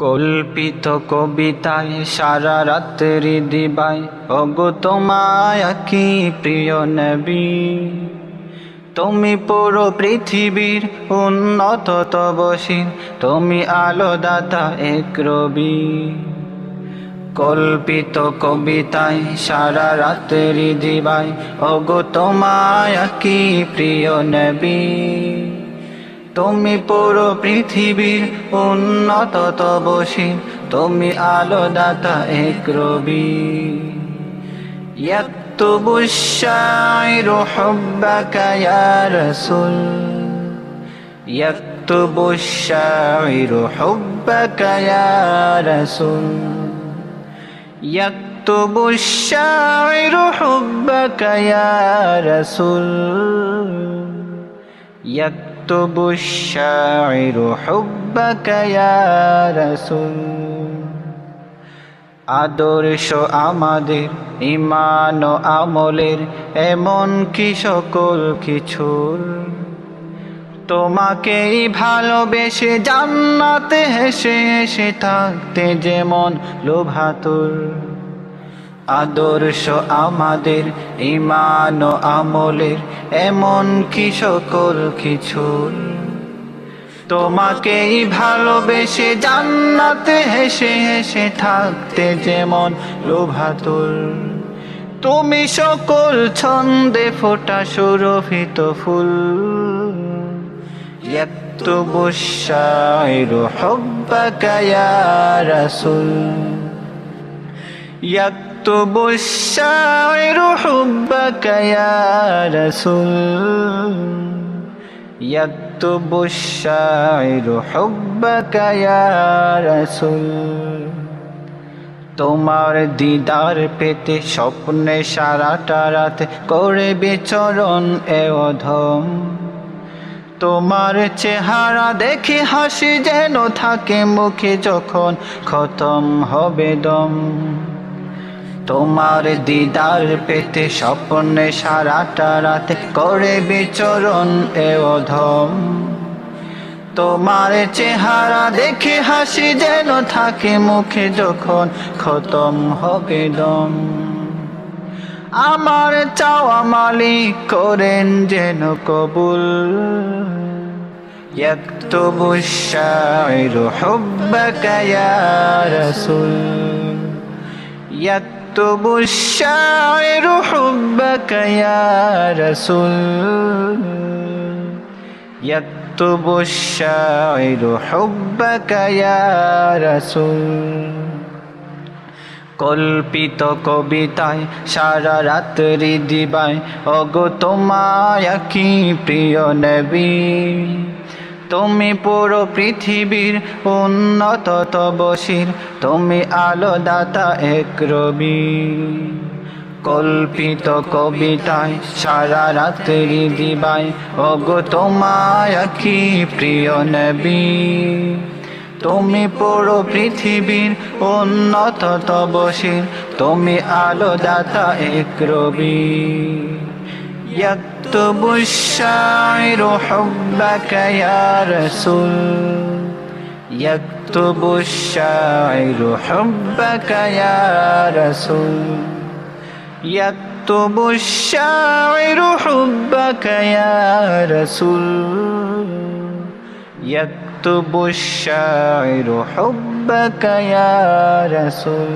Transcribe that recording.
কল্পিত কবিতায় সারা রাত্রি দিবায় ওগো তোমায় কি প্রিয় নবী। তুমি পুরো পৃথিবীর উন্নত তবশীর, তুমি আলো দাতা এক রবি। কল্পিত কবিতায় সারা রাত্রি দিবায় ওগো তোমায় কি প্রিয় নবী। তুমি পুরো পৃথিবীর উন্নত তবশীর, তুমি আলো দাতা এক রবি। ইয়াকতুবু শাইরু হুব্বাকা ইয়া রাসূল, ইয়াকতুবু শাইরু হুব্বাকা ইয়া রাসূল, ইয়াকতুবু শাইরু হুব্বাকা ইয়া রাসূল, ইয়াকতুবু শাইরু হুব্বাকা ইয়া রাসূল। আদর্শ আমাদের ঈমান ও আমলের, এমন কি সকল কিছুর, তোমাকেই ভালোবেসে জান্নাতে হেসে হেসে থাকতে যেমন লোভাতুর। আদর্শ আমাদের ঈমান ও আমলের, এমন কি সকল কিছুর, তোমাকেই ভালোবেসে জান্নাতে হেসে হেসে থাকতে যেমন লোভাতুর। তুমি সকল ছন্দে ফোটা সুরভিত ফুল, ইয়াকতুবু শাইরু হুব্বাকা ইয়া রাসূল, ইয়াকতুবু শাইরু হুব্বাকা ইয়া রাসূল, ইয়াকতুবু শাইরু হুব্বাকা ইয়া রাসূল। তোমার দিদার পেতে স্বপ্নে সারাটা রাত করে বিচরণ এ অধম। তোমার চেহারা দেখে হাসি যেন থাকে মুখে যখন খতম হবে দম। তোমার দিদার পেতে স্বপ্নে সারাটা রাত করে বিচরণ এ অধম। তোমার চেহারা দেখে হাসি যেন থাকে মুখে যখন খতম হবে দম। আমার চাওয়া মালিক করেন যেন কবুল, ইয়াকতুবু শাইরু হুব্বাকা ইয়া রাসূল, ইয়াকতুবু শাইরু হুব্বাকা ইয়া রাসূল, ইয়াকতুবু শাইরু হুব্বাকা ইয়া রাসূল। কল্পিত কবিতায় সারা রাত্রি দিবায় ওগো তোমায় কি প্রিয় নবী। তুমি পুরো পৃথিবীর উন্নত তবশীর, তুমি আলো দাতা এক রবি। কল্পিত কবিতায় সারা রাত্রি দিবায় ওগো তোমায় কি প্রিয় নবী। তুমি পুরো পৃথিবীর উন্নত তবশীর, তুমি আলো দাতা এক রবি। ইয়াকতুবু শাইরু হুব্বাকা ইয়া রাসূল, ইয়াকতুবু শাইরু হুব্বাকা ইয়া রাসূল, ইয়াকতুবু শাইরু হুব্বাকা ইয়া রাসূল, ইয়াকতুবু শাইরু হুব্বাকা ইয়া রাসূল।